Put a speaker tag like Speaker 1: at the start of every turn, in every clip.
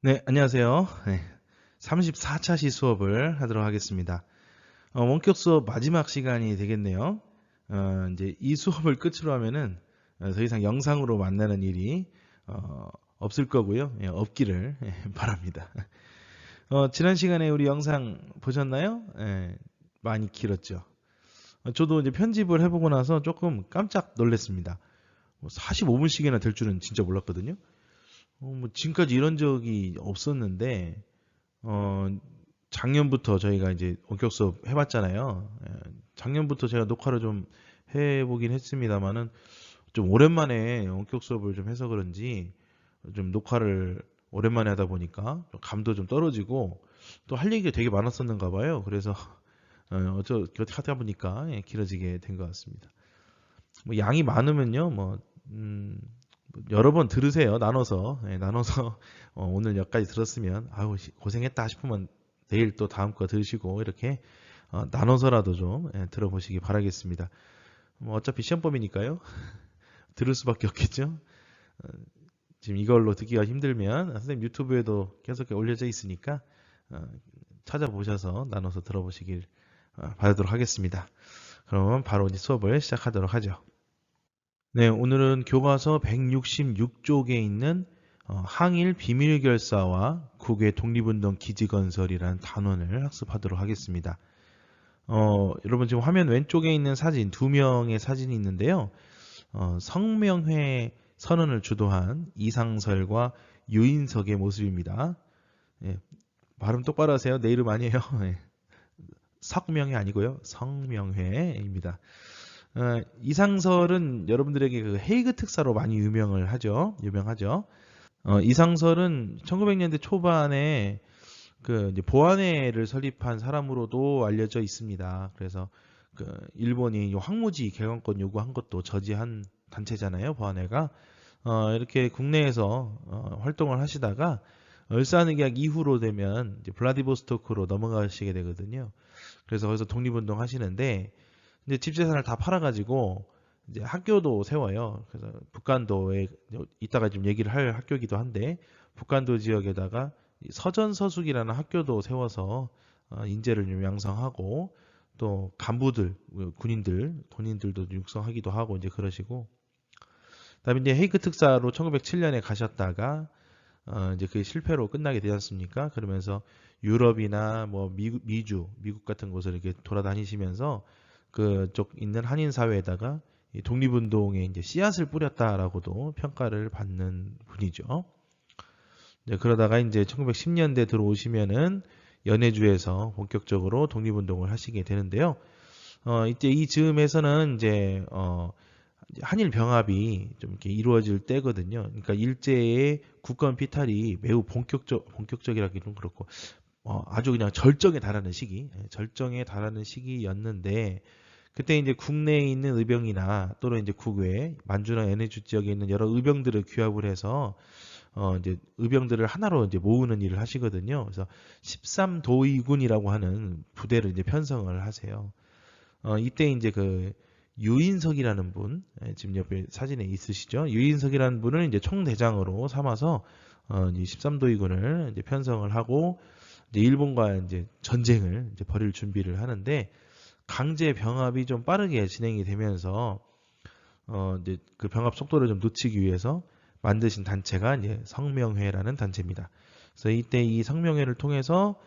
Speaker 1: 네, 안녕하세요. 네, 34차 시 수업을 하도록 하겠습니다. 원격 수업 마지막 시간이 되겠네요. 이제 이 수업을 끝으로 하면은 더 이상 영상으로 만나는 일이 없을 거고요. 예, 없기를 바랍니다. 지난 시간에 우리 영상 보셨나요? 예, 많이 길었죠. 저도 이제 편집을 해보고 나서 조금 깜짝 놀랐습니다. 45분씩이나 될 줄은 진짜 몰랐거든요. 뭐 지금까지 이런 적이 없었는데 어, 작년부터 저희가 이제 원격 수업 해봤잖아요. 예, 작년부터 제가 녹화를 좀 해보긴 했습니다만은 좀 오랜만에 원격 수업을 좀 해서 그런지 좀 녹화를 오랜만에 하다 보니까 좀 감도 좀 떨어지고 또 할 얘기가 되게 많았었는가 봐요. 그래서 어떻게 하다 보니까 예, 길어지게 된 것 같습니다. 뭐 양이 많으면요, 뭐 여러 번 들으세요. 나눠서 나눠서 오늘 여기까지 들었으면 아우 고생했다 싶으면 내일 또 다음 거 들으시고 이렇게 나눠서라도 좀 들어보시기 바라겠습니다. 뭐 어차피 시험범이니까요. 들을 수밖에 없겠죠. 어, 지금 이걸로 듣기가 힘들면 선생님 유튜브에도 계속 올려져 있으니까 어, 찾아보셔서 나눠서 들어보시길 바라도록 하겠습니다. 그럼 바로 이제 수업을 시작하도록 하죠. 네, 오늘은 교과서 166쪽에 있는 항일 비밀결사와 국외 독립운동 기지건설이라는 단원을 학습하도록 하겠습니다. 여러분 지금 화면 왼쪽에 있는 사진, 두 명의 사진이 있는데요. 성명회 선언을 주도한 이상설과 유인석의 모습입니다. 예, 발음 똑바로 하세요. 내 이름 아니에요. 예, 석명회 아니고요. 성명회입니다. 이상설은 여러분들에게 그 헤이그 특사로 많이 유명하죠. 이상설은 1900년대 초반에 그 이제 보안회를 설립한 사람으로도 알려져 있습니다. 그래서 그 일본이 황무지 개방권 요구한 것도 저지한 단체잖아요, 보안회가. 이렇게 국내에서 활동을 하시다가 을사늑약 이후로 되면 이제 블라디보스토크로 넘어가시게 되거든요. 그래서 거기서 독립운동 하시는데 이제 집 재산을 다 팔아가지고 이제 학교도 세워요. 그래서 북간도에 이따가 좀 얘기를 할 학교이기도 한데 북간도 지역에다가 서전서숙이라는 학교도 세워서 인재를 좀 양성하고 또 간부들, 군인들, 돈인들도 육성하기도 하고 이제 그러시고 그다음에 이제 헤이크 특사로 1907년에 가셨다가 이제 그게 실패로 끝나게 되지 않습니까? 그러면서 유럽이나 뭐 미국 같은 곳을 이렇게 돌아다니시면서 그쪽 있는 한인 사회에다가 이 독립운동에 이제 씨앗을 뿌렸다라고도 평가를 받는 분이죠. 이제 그러다가 이제 1910년대 들어오시면은 연해주에서 본격적으로 독립운동을 하시게 되는데요. 이때 이 즈음에서는 이제 한일 병합이 좀 이렇게 이루어질 때거든요. 그러니까 일제의 국권 피탈이 매우 본격적이라기 좀 그렇고 아주 그냥 절정에 달하는 시기였는데 그때 이제 국내에 있는 의병이나 또는 이제 국외 만주나 연해주 지역에 있는 여러 의병들을 규합을 해서 이제 의병들을 하나로 이제 모으는 일을 하시거든요. 그래서 13도의군이라고 하는 부대를 이제 편성을 하세요. 이때 이제 그 유인석이라는 분, 지금 옆에 사진에 있으시죠? 유인석이라는 분을 이제 총대장으로 삼아서 이제 13도의군을 이제 편성을 하고 이제 일본과 이제 전쟁을 이제 벌일 준비를 하는데 강제 병합이 좀 빠르게 진행이 되면서 이제 그 병합 속도를 좀 놓치기 위해서 만드신 단체가 이제 성명회라는 단체입니다. 그래서 이때 이 성명회를 통해서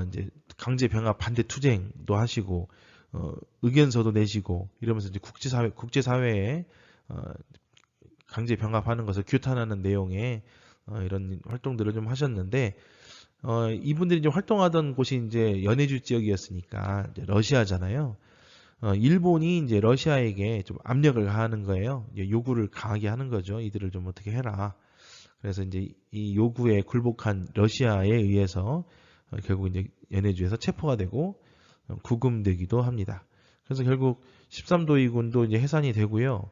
Speaker 1: 이제 강제 병합 반대 투쟁도 하시고 의견서도 내시고 이러면서 이제 국제사회에 어, 강제 병합하는 것을 규탄하는 내용의 이런 활동들을 좀 하셨는데 이분들이 이제 활동하던 곳이 이제 연해주 지역이었으니까 이제 러시아잖아요. 일본이 이제 러시아에게 좀 압력을 가하는 거예요. 이제 요구를 강하게 하는 거죠. 이들을 좀 어떻게 해라. 그래서 이제 이 요구에 굴복한 러시아에 의해서 결국 이제 연해주에서 체포가 되고 구금되기도 합니다. 그래서 결국 13도의군도 이제 해산이 되고요.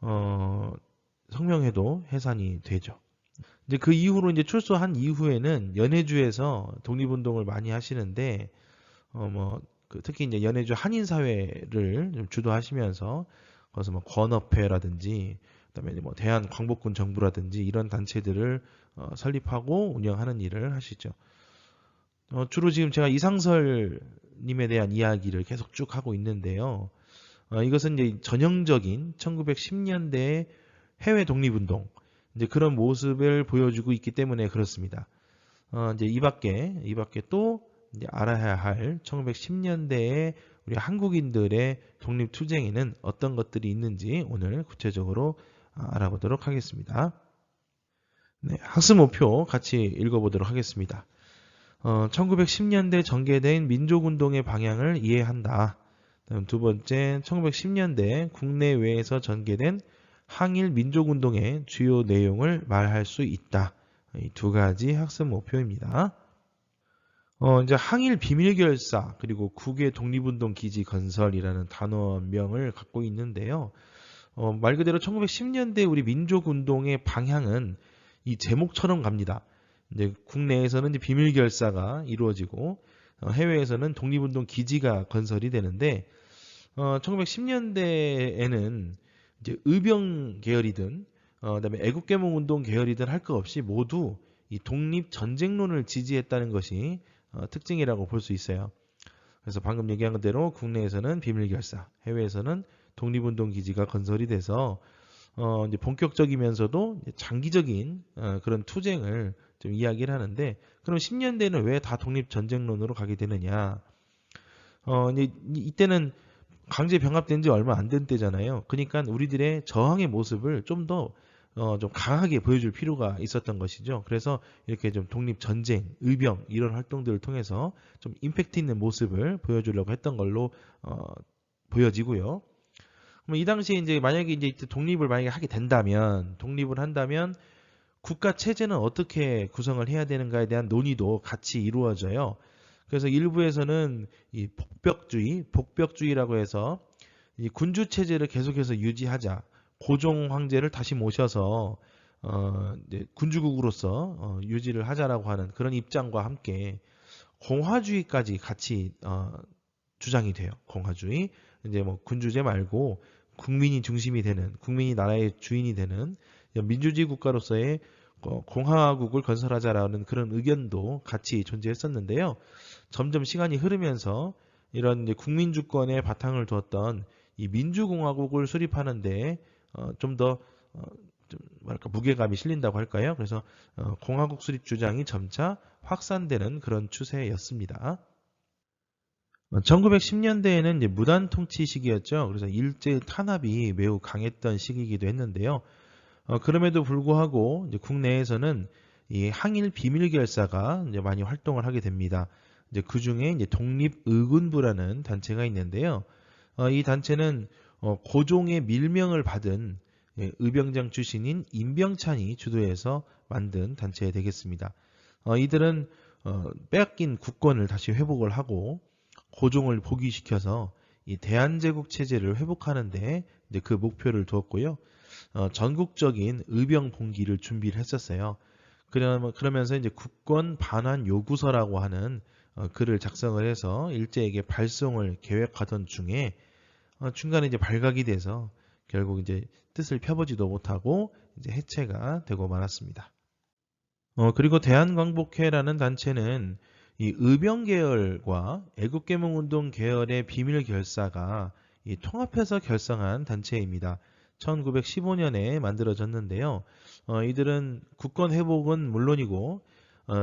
Speaker 1: 어, 성명회도 해산이 되죠. 이제 그 이후로 이제 출소한 이후에는 연해주에서 독립운동을 많이 하시는데 뭐 특히 이제 연해주 한인 사회를 좀 주도하시면서 거기서 뭐 권업회라든지 그다음에 뭐 대한광복군 정부라든지 이런 단체들을 설립하고 운영하는 일을 하시죠. 주로 지금 제가 이상설님에 대한 이야기를 계속 쭉 하고 있는데요. 이것은 이제 전형적인 1910년대의 해외 독립운동, 이제 그런 모습을 보여주고 있기 때문에 그렇습니다. 이제 이 밖에 또 이제 알아야 할 1910년대의 우리 한국인들의 독립투쟁에는 어떤 것들이 있는지 오늘 구체적으로 알아보도록 하겠습니다. 네, 학습 목표 같이 읽어보도록 하겠습니다. 1910년대 전개된 민족운동의 방향을 이해한다. 다음 두 번째, 1910년대 국내외에서 전개된 항일 민족운동의 주요 내용을 말할 수 있다. 이 두 가지 학습 목표입니다. 이제 항일 비밀결사 그리고 국외 독립운동 기지 건설이라는 단어명을 갖고 있는데요. 말 그대로 1910년대 우리 민족운동의 방향은 이 제목처럼 갑니다. 이제 국내에서는 이제 비밀결사가 이루어지고 해외에서는 독립운동 기지가 건설이 되는데 1910년대에는 이제 의병 계열이든 그다음에 애국개몽운동 계열이든 할 것 없이 모두 이 독립전쟁론을 지지했다는 것이 특징이라고 볼 수 있어요. 그래서 방금 얘기한 대로 국내에서는 비밀결사, 해외에서는 독립운동 기지가 건설이 돼서 이제 본격적이면서도 장기적인 그런 투쟁을 좀 이야기를 하는데, 그럼 10년대는 왜 다 독립전쟁론으로 가게 되느냐? 이제 이때는 강제 병합된 지 얼마 안 된 때잖아요. 그러니까 우리들의 저항의 모습을 좀 더 좀 강하게 보여줄 필요가 있었던 것이죠. 그래서 이렇게 좀 독립전쟁, 의병 이런 활동들을 통해서 좀 임팩트 있는 모습을 보여주려고 했던 걸로 보여지고요. 그럼 이 당시에 이제 만약에 이제 독립을 만약에 하게 된다면, 독립을 한다면 국가 체제는 어떻게 구성을 해야 되는가에 대한 논의도 같이 이루어져요. 그래서 일부에서는 이 복벽주의라고 해서 이 군주 체제를 계속해서 유지하자, 고종 황제를 다시 모셔서 이제 군주국으로서 유지를 하자라고 하는 그런 입장과 함께 공화주의까지 같이 주장이 돼요. 공화주의, 이제 뭐 군주제 말고 국민이 중심이 되는, 국민이 나라의 주인이 되는 민주주의 국가로서의 공화국을 건설하자라는 그런 의견도 같이 존재했었는데요. 점점 시간이 흐르면서 이런 이제 국민주권의 바탕을 두었던 이 민주공화국을 수립하는데 좀 더 좀 뭐랄까 무게감이 실린다고 할까요? 그래서 공화국 수립 주장이 점차 확산되는 그런 추세였습니다. 1910년대에는 이제 무단 통치 시기였죠. 그래서 일제 탄압이 매우 강했던 시기이기도 했는데요. 그럼에도 불구하고 이제 국내에서는 이 항일 비밀결사가 이제 많이 활동을 하게 됩니다. 이제 그 중에 이제 독립의군부라는 단체가 있는데요. 이 단체는 고종의 밀명을 받은 의병장 출신인 임병찬이 주도해서 만든 단체 되겠습니다. 이들은 빼앗긴 국권을 다시 회복을 하고 고종을 복위시켜서 이 대한제국 체제를 회복하는데 이제 그 목표를 두었고요. 전국적인 의병 봉기를 준비를 했었어요. 그러면서 이제 국권 반환 요구서라고 하는 글을 작성을 해서 일제에게 발송을 계획하던 중에 중간에 이제 발각이 돼서 결국 이제 뜻을 펴보지도 못하고 이제 해체가 되고 말았습니다. 그리고 대한광복회라는 단체는 이 의병 계열과 애국개몽운동 계열의 비밀 결사가 이 통합해서 결성한 단체입니다. 1915년에 만들어졌는데요. 이들은 국권 회복은 물론이고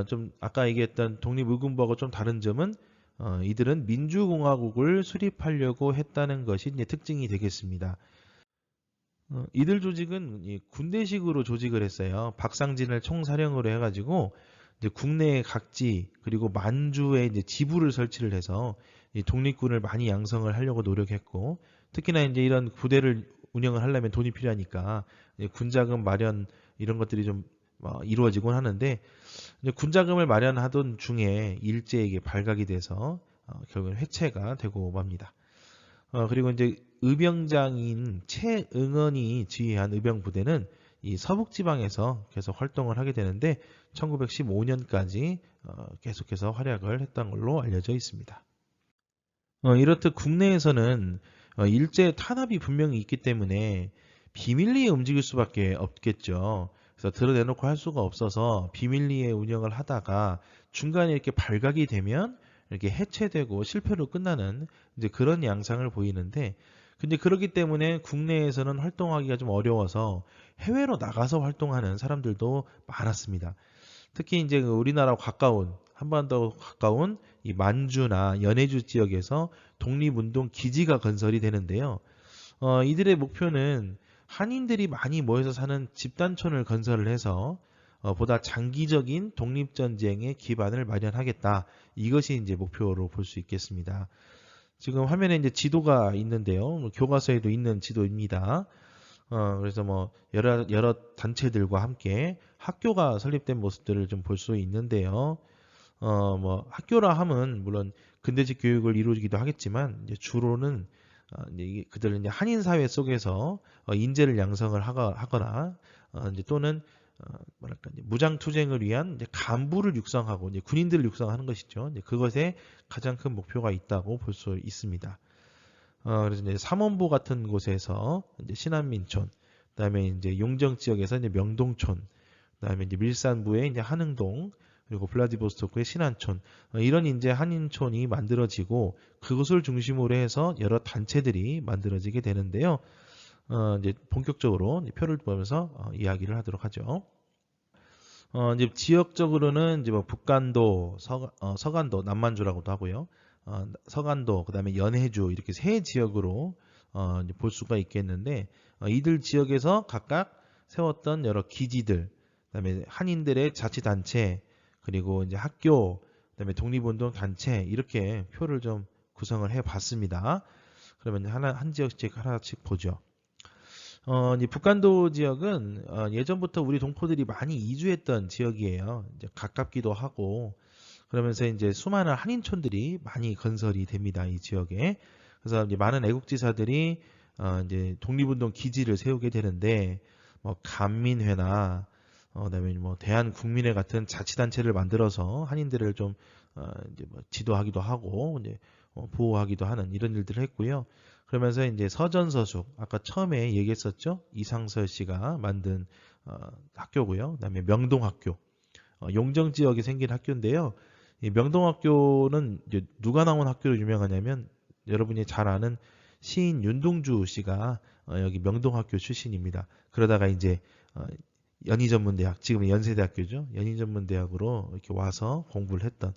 Speaker 1: 좀 아까 얘기했던 독립의군부하고 좀 다른 점은 이들은 민주공화국을 수립하려고 했다는 것이 이제 특징이 되겠습니다. 이들 조직은 이 군대식으로 조직을 했어요. 박상진을 총사령으로 해가지고 이제 국내의 각지 그리고 만주에 이제 지부를 설치를 해서 이 독립군을 많이 양성을 하려고 노력했고, 특히나 이제 이런 부대를 운영을 하려면 돈이 필요하니까 이제 군자금 마련 이런 것들이 좀 이루어지곤 하는데, 이제 군자금을 마련하던 중에 일제에게 발각이 돼서 결국은 해체가 되고 맙니다. 그리고 이제 의병장인 최응원이 지휘한 의병부대는 이 서북지방에서 계속 활동을 하게 되는데 1915년까지 계속해서 활약을 했던 걸로 알려져 있습니다. 이렇듯 국내에서는 일제 탄압이 분명히 있기 때문에 비밀리에 움직일 수밖에 없겠죠. 그래서 드러내놓고 할 수가 없어서 비밀리에 운영을 하다가 중간에 이렇게 발각이 되면 이렇게 해체되고 실패로 끝나는 이제 그런 양상을 보이는데, 근데 그렇기 때문에 국내에서는 활동하기가 좀 어려워서 해외로 나가서 활동하는 사람들도 많았습니다. 특히 이제 그 우리나라와 가까운, 한반도 가까운 이 만주나 연해주 지역에서 독립운동 기지가 건설이 되는데요. 이들의 목표는 한인들이 많이 모여서 사는 집단촌을 건설을 해서 보다 장기적인 독립전쟁의 기반을 마련하겠다. 이것이 이제 목표로 볼 수 있겠습니다. 지금 화면에 이제 지도가 있는데요. 교과서에도 있는 지도입니다. 그래서 뭐 여러 단체들과 함께 학교가 설립된 모습들을 좀 볼 수 있는데요. 뭐 학교라 함은 물론 근대식 교육을 이루기도 하겠지만 이제 주로는 이제 그들은 이제 한인 사회 속에서 인재를 양성을 하거나 이제 또는 뭐랄까 이제 무장 투쟁을 위한 이제 간부를 육성하고 이제 군인들을 육성하는 것이죠. 이제 그것에 가장 큰 목표가 있다고 볼 수 있습니다. 그래서 이제 삼원보 같은 곳에서 이제 신안민촌, 그다음에 이제 용정 지역에서 이제 명동촌, 그다음에 이제 밀산부의 이제 한흥동, 그리고 블라디보스토크의 신안촌, 이런 이제 한인촌이 만들어지고 그것을 중심으로 해서 여러 단체들이 만들어지게 되는데요. 이제 본격적으로 이제 표를 보면서 이야기를 하도록 하죠. 이제 지역적으로는 이제 뭐 북간도, 서간도, 남만주라고도 하고요. 서간도, 그다음에 연해주 이렇게 세 지역으로 이제 볼 수가 있겠는데, 이들 지역에서 각각 세웠던 여러 기지들, 그다음에 한인들의 자치단체, 그리고 이제 학교, 그다음에 독립운동 단체 이렇게 표를 좀 구성을 해봤습니다. 그러면 한 지역씩 하나씩 보죠. 이제 북간도 지역은 예전부터 우리 동포들이 많이 이주했던 지역이에요. 이제 가깝기도 하고 그러면서 이제 수많은 한인촌들이 많이 건설이 됩니다. 이 지역에. 그래서 이제 많은 애국지사들이 이제 독립운동 기지를 세우게 되는데 뭐 간민회나 그다음에 뭐 대한국민회 같은 자치단체를 만들어서 한인들을 좀 이제 뭐 지도하기도 하고 이제 보호하기도 하는 이런 일들을 했고요. 그러면서 이제 서전서숙 아까 처음에 얘기했었죠. 이상설 씨가 만든 학교고요. 그다음에 명동학교 용정 지역에 생긴 학교인데요. 이 명동학교는 이제 누가 나온 학교로 유명하냐면 여러분이 잘 아는 시인 윤동주 씨가 여기 명동학교 출신입니다. 그러다가 이제 연희전문대학, 지금 연세대학교죠. 연희전문대학으로 이렇게 와서 공부를 했던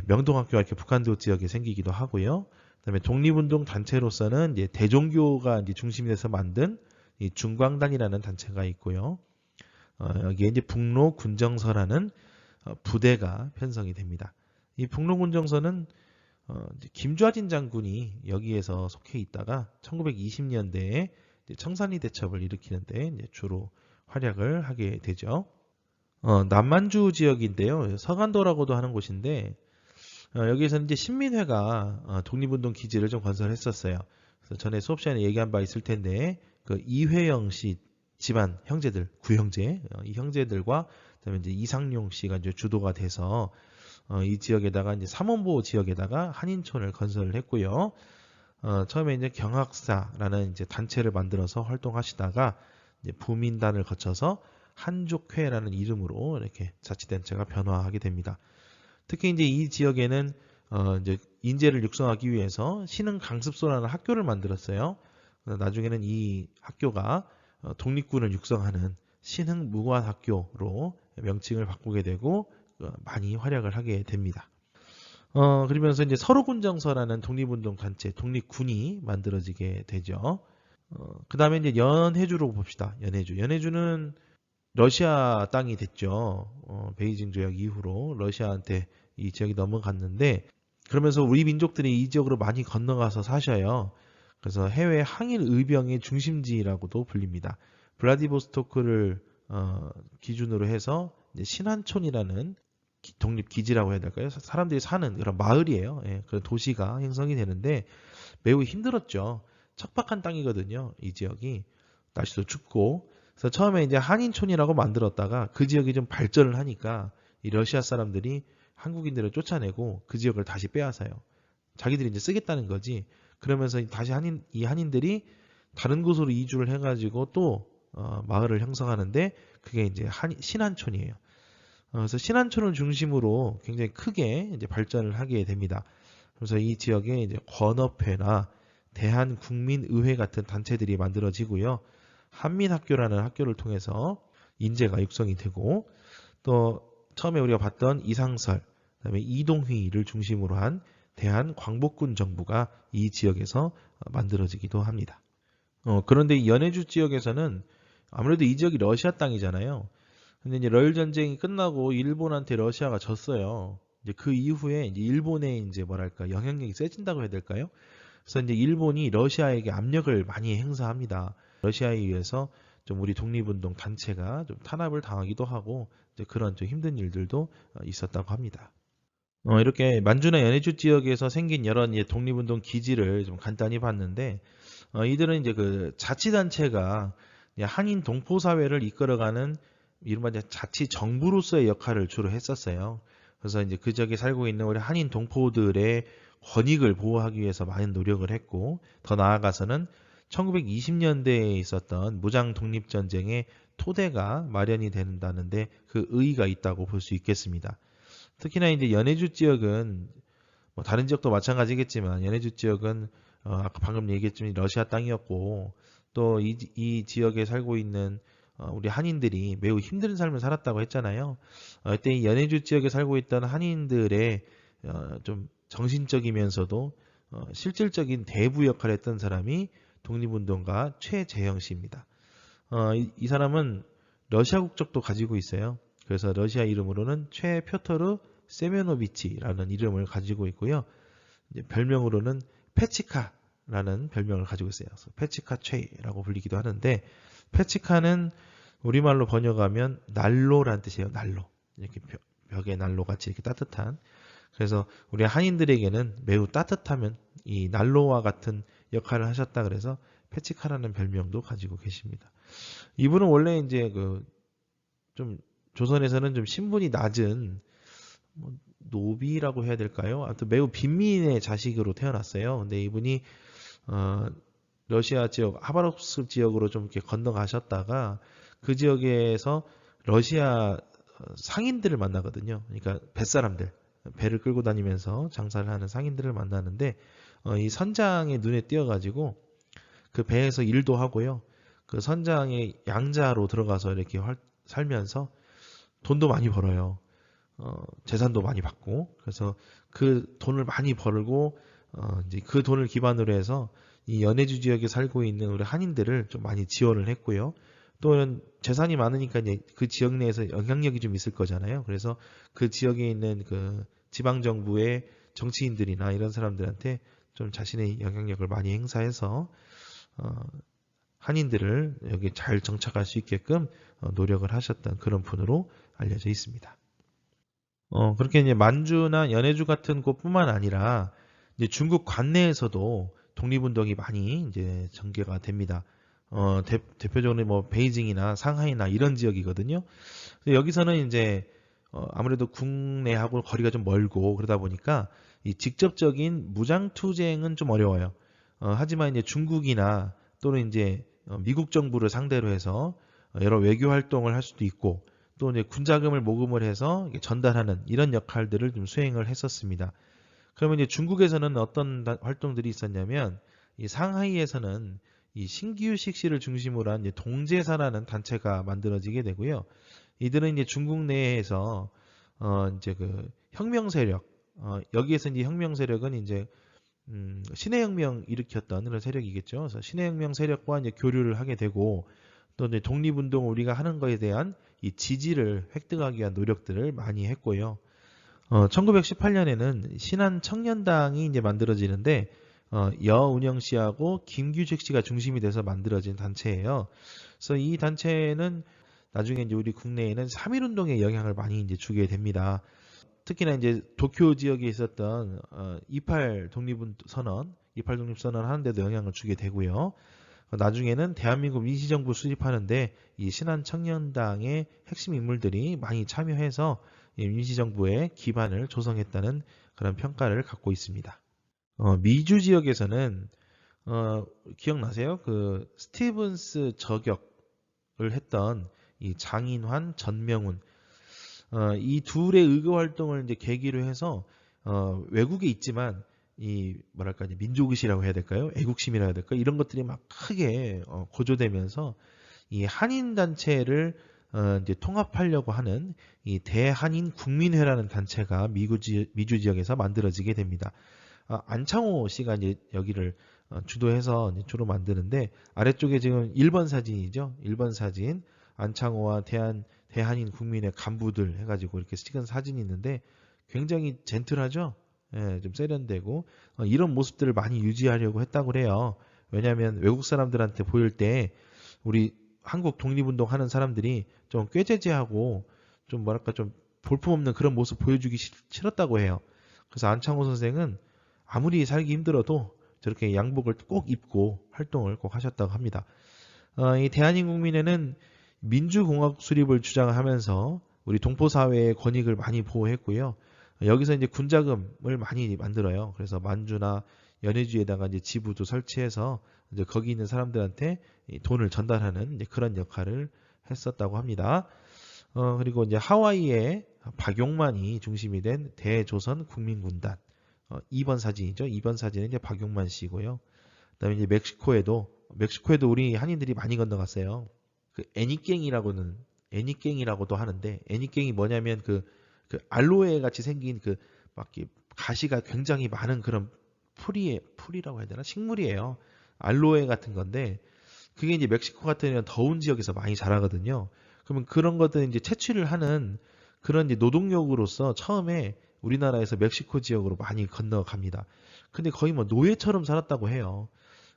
Speaker 1: 명동학교가 이렇게 북한도 지역에 생기기도 하고요. 그다음에 독립운동 단체로서는 이제 대종교가 이제 중심이 돼서 만든 이 중광단이라는 단체가 있고요. 여기에 이제 북로군정서라는 부대가 편성이 됩니다. 이 북로군정서는 김좌진 장군이 여기에서 속해 있다가 1920년대에 청산리 대첩을 일으키는데 이제 주로 활약을 하게 되죠. 남만주 지역인데요. 서간도라고도 하는 곳인데 여기에서는 이제 신민회가 독립운동 기지를 좀 건설했었어요. 그래서 전에 수업 시간에 얘기한 바 있을 텐데 그 이회영 씨 집안 형제들, 구형제, 이 형제들과 그다음에 이제 이상용 씨가 이제 주도가 돼서 이 지역에다가 이제 삼원보 지역에다가 한인촌을 건설을 했고요. 처음에 이제 경학사라는 이제 단체를 만들어서 활동하시다가 이제 부민단을 거쳐서 한족회라는 이름으로 이렇게 자치단체가 변화하게 됩니다. 특히 이제 이 지역에는 이제 인재를 육성하기 위해서 신흥 강습소라는 학교를 만들었어요. 나중에는 이 학교가 독립군을 육성하는 신흥 무관학교로 명칭을 바꾸게 되고 많이 활약을 하게 됩니다. 그러면서 이제 서로군정서라는 독립운동 단체, 독립군이 만들어지게 되죠. 그 다음에 이제 연해주로 봅시다. 연해주. 연해주는 러시아 땅이 됐죠. 베이징 조약 이후로 러시아한테 이 지역이 넘어갔는데 그러면서 우리 민족들이 이 지역으로 많이 건너가서 사셔요. 그래서 해외 항일 의병의 중심지라고도 불립니다. 블라디보스토크를 기준으로 해서 이제 신안촌이라는 독립 기지라고 해야 될까요? 사람들이 사는 그런 마을이에요. 예, 그런 도시가 형성이 되는데 매우 힘들었죠. 척박한 땅이거든요. 이 지역이 날씨도 춥고 그래서 처음에 이제 한인촌이라고 만들었다가 그 지역이 좀 발전을 하니까 이 러시아 사람들이 한국인들을 쫓아내고 그 지역을 다시 빼앗아요. 자기들이 이제 쓰겠다는 거지. 그러면서 다시 이 한인들이 다른 곳으로 이주를 해가지고 또 마을을 형성하는데 그게 이제 신안촌이에요. 그래서 신안촌을 중심으로 굉장히 크게 이제 발전을 하게 됩니다. 그래서 이 지역에 이제 권업회나 대한국민의회 같은 단체들이 만들어지고요. 한민학교라는 학교를 통해서 인재가 육성이 되고 또 처음에 우리가 봤던 이상설, 그다음에 이동휘를 중심으로 한 대한광복군 정부가 이 지역에서 만들어지기도 합니다. 그런데 이 연해주 지역에서는 아무래도 이 지역이 러시아 땅이잖아요. 근데 이제 러일 전쟁이 끝나고 일본한테 러시아가 졌어요. 이제 그 이후에 이제 일본의 이제 뭐랄까 영향력이 세진다고 해야 될까요? 그래서 이제 일본이 러시아에게 압력을 많이 행사합니다. 러시아에 의해서 좀 우리 독립운동 단체가 좀 탄압을 당하기도 하고 이제 그런 좀 힘든 일들도 있었다고 합니다. 이렇게 만주나 연해주 지역에서 생긴 여러 이제 독립운동 기지를 좀 간단히 봤는데 이들은 이제 그 자치단체가 한인 동포 사회를 이끌어가는 이른바 이제 자치 정부로서의 역할을 주로 했었어요. 그래서 이제 그 지역에 살고 있는 우리 한인 동포들의 권익을 보호하기 위해서 많은 노력을 했고 더 나아가서는 1920년대에 있었던 무장 독립 전쟁의 토대가 마련이 된다는데 그 의의가 있다고 볼 수 있겠습니다. 특히나 이제 연해주 지역은 뭐 다른 지역도 마찬가지겠지만 연해주 지역은 아까 방금 얘기했지만 러시아 땅이었고 또 이 지역에 살고 있는 우리 한인들이 매우 힘든 삶을 살았다고 했잖아요. 이때 이 연해주 지역에 살고 있던 한인들의 좀 정신적이면서도 실질적인 대부 역할을 했던 사람이 독립운동가 최재형 씨입니다. 이 사람은 러시아 국적도 가지고 있어요. 그래서 러시아 이름으로는 최표터르 세메노비치라는 이름을 가지고 있고요. 별명으로는 페치카라는 별명을 가지고 있어요. 그래서 페치카 최라고 불리기도 하는데 페치카는 우리말로 번역하면 난로란 뜻이에요. 난로. 이렇게 벽에 난로 같이 이렇게 따뜻한. 그래서 우리 한인들에게는 매우 따뜻하면 이 난로와 같은 역할을 하셨다 그래서 페치카라는 별명도 가지고 계십니다. 이분은 원래 이제 그 좀 조선에서는 좀 신분이 낮은 뭐 노비라고 해야 될까요? 아무튼 매우 빈민의 자식으로 태어났어요. 근데 이분이 러시아 지역 하바롭스크 지역으로 좀 이렇게 건너가셨다가 그 지역에서 러시아 상인들을 만나거든요. 그러니까 뱃사람들 배를 끌고 다니면서 장사를 하는 상인들을 만나는데 이 선장의 눈에 띄어가지고 그 배에서 일도 하고요. 그 선장의 양자로 들어가서 이렇게 살면서 돈도 많이 벌어요. 재산도 많이 받고 그래서 그 돈을 많이 벌고 이제 그 돈을 기반으로 해서 이 연해주 지역에 살고 있는 우리 한인들을 좀 많이 지원을 했고요. 또는 재산이 많으니까 이제 그 지역 내에서 영향력이 좀 있을 거잖아요. 그래서 그 지역에 있는 그 지방 정부의 정치인들이나 이런 사람들한테 좀 자신의 영향력을 많이 행사해서 한인들을 여기 잘 정착할 수 있게끔 노력을 하셨던 그런 분으로 알려져 있습니다. 그렇게 이제 만주나 연해주 같은 곳뿐만 아니라 이제 중국 관내에서도 독립운동이 많이 이제 전개가 됩니다. 대표적으로 뭐 베이징이나 상하이나 이런 지역이거든요. 여기서는 이제 아무래도 국내하고 거리가 좀 멀고 그러다 보니까 이 직접적인 무장 투쟁은 좀 어려워요. 하지만 이제 중국이나 또는 이제 미국 정부를 상대로 해서 여러 외교 활동을 할 수도 있고 또 이제 군자금을 모금을 해서 전달하는 이런 역할들을 좀 수행을 했었습니다. 그러면 이제 중국에서는 어떤 활동들이 있었냐면 이 상하이에서는 이 신기유식 씨를 중심으로 한 이제 동제사라는 단체가 만들어지게 되고요. 이들은 이제 중국 내에서 이제 그 혁명 세력 여기에서 이제 혁명 세력은 이제 신해 혁명 일으켰던 그런 세력이겠죠. 그래서 신해 혁명 세력과 이제 교류를 하게 되고 또 이제 독립운동 우리가 하는 거에 대한 이 지지를 획득하기 위한 노력들을 많이 했고요. 1918년에는 신한 청년당이 이제 만들어지는데 여운영 씨하고 김규식 씨가 중심이 돼서 만들어진 단체예요. 그래서 이 단체는 나중에 이제 우리 국내에는 3.1운동에 영향을 많이 이제 주게 됩니다. 특히나 이제 도쿄 지역에 있었던 28 독립선언 하는데도 영향을 주게 되고요. 나중에는 대한민국 민주정부 수립하는데 이 신한청년당의 핵심 인물들이 많이 참여해서 민주정부의 기반을 조성했다는 그런 평가를 갖고 있습니다. 미주 지역에서는 기억나세요? 그 스티븐스 저격을 했던 이 장인환, 전명훈 이 둘의 의거 활동을 이제 계기로 해서 외국에 있지만 이 뭐랄까 이제 민족의식이라고 해야 될까요? 애국심이라 해야 될까요? 이런 것들이 막 크게 고조되면서 이 한인 단체를 이제 통합하려고 하는 이 대한인 국민회라는 단체가 미주 지역에서 만들어지게 됩니다. 안창호 씨가 이제 여기를 주도해서 이제 주로 만드는데 아래쪽에 지금 1번 사진이죠. 1번 사진 안창호와 대한인 국민의 간부들 해가지고 이렇게 찍은 사진이 있는데 굉장히 젠틀하죠. 예, 좀 세련되고 이런 모습들을 많이 유지하려고 했다고 그래요. 왜냐하면 외국 사람들한테 보일 때 우리 한국 독립운동 하는 사람들이 좀 꾀죄죄하고 좀 뭐랄까 좀 볼품없는 그런 모습 보여주기 싫었다고 해요. 그래서 안창호 선생은 아무리 살기 힘들어도 저렇게 양복을 꼭 입고 활동을 꼭 하셨다고 합니다. 이 대한인국민회는 민주공화국 수립을 주장하면서 우리 동포사회의 권익을 많이 보호했고요. 여기서 이제 군자금을 많이 만들어요. 그래서 만주나 연해주에다가 이제 지부도 설치해서 이제 거기 있는 사람들한테 돈을 전달하는 이제 그런 역할을 했었다고 합니다. 그리고 이제 하와이의 박용만이 중심이 된 대조선 국민군단. 2번 사진이죠. 2번 사진은 이제 박용만 씨고요. 그다음에 이제 멕시코에도 우리 한인들이 많이 건너갔어요. 그 애니깽이라고도 하는데 애니깽이 뭐냐면 그 알로에 같이 생긴 그 막 가시가 굉장히 많은 그런 풀이라고 해야 되나? 식물이에요. 알로에 같은 건데 그게 이제 멕시코 같은 더운 지역에서 많이 자라거든요. 그러면 그런 것들 이제 채취를 하는 그런 이제 노동력으로서 처음에 우리나라에서 멕시코 지역으로 많이 건너갑니다. 근데 거의 뭐 노예처럼 살았다고 해요.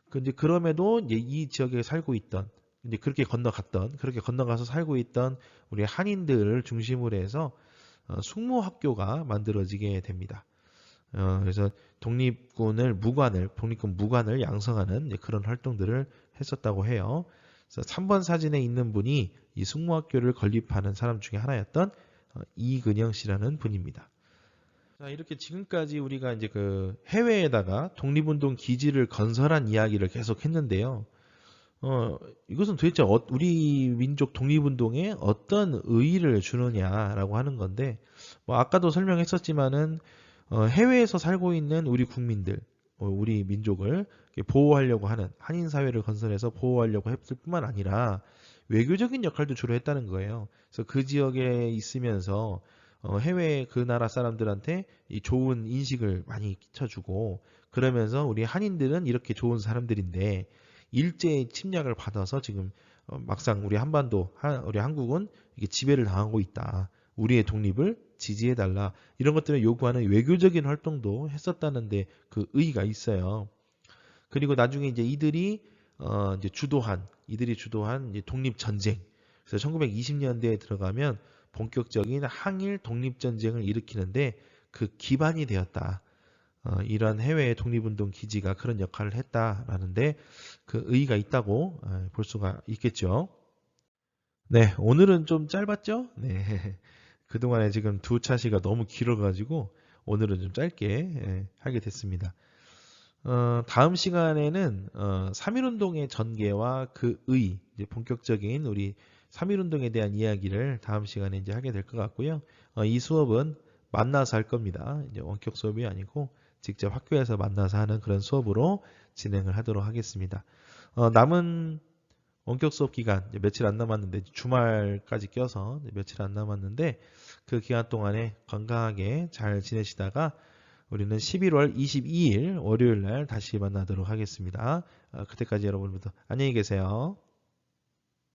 Speaker 1: 근데 그럼에도 이제 이 지역에 살고 있던 이제 그렇게 건너가서 살고 있던 우리 한인들을 중심으로 해서 숙모학교가 만들어지게 됩니다. 그래서 독립군 무관을 양성하는 그런 활동들을 했었다고 해요. 그래서 3번 사진에 있는 분이 이 숙모학교를 건립하는 사람 중에 하나였던 이근영 씨라는 분입니다. 자, 이렇게 지금까지 우리가 이제 그 해외에다가 독립운동 기지를 건설한 이야기를 계속 했는데요. 이것은 도대체 우리 민족 독립운동에 어떤 의의를 주느냐라고 하는 건데, 뭐 아까도 설명했었지만은 해외에서 살고 있는 우리 국민들, 우리 민족을 보호하려고 하는 한인 사회를 건설해서 보호하려고 했을 뿐만 아니라 외교적인 역할도 주로 했다는 거예요. 그래서 그 지역에 있으면서 해외 그 나라 사람들한테 이 좋은 인식을 많이 끼쳐주고 그러면서 우리 한인들은 이렇게 좋은 사람들인데 일제 침략을 받아서 지금 막상 우리 한반도, 우리 한국은 이게 지배를 당하고 있다. 우리의 독립을 지지해달라. 이런 것들을 요구하는 외교적인 활동도 했었다는데 그 의의가 있어요. 그리고 나중에 이제 이들이 주도한 이제 독립 전쟁. 그래서 1920년대에 들어가면 본격적인 항일 독립 전쟁을 일으키는데 그 기반이 되었다. 이런 해외 독립운동 기지가 그런 역할을 했다라는데 그 의의가 있다고 볼 수가 있겠죠. 네, 오늘은 좀 짧았죠? 네. 그동안에 지금 두 차시가 너무 길어가지고 오늘은 좀 짧게 하게 됐습니다. 다음 시간에는 3.1운동의 전개와 그 이제 본격적인 우리 3.1운동에 대한 이야기를 다음 시간에 이제 하게 될 것 같고요. 이 수업은 만나서 할 겁니다. 이제 원격 수업이 아니고 직접 학교에서 만나서 하는 그런 수업으로 진행을 하도록 하겠습니다. 남은 원격 수업 기간 며칠 안 남았는데 주말까지 껴서 며칠 안 남았는데 그 기간 동안에 건강하게 잘 지내시다가 우리는 11월 22일 월요일 날 다시 만나도록 하겠습니다. 그때까지 여러분 모두 안녕히 계세요.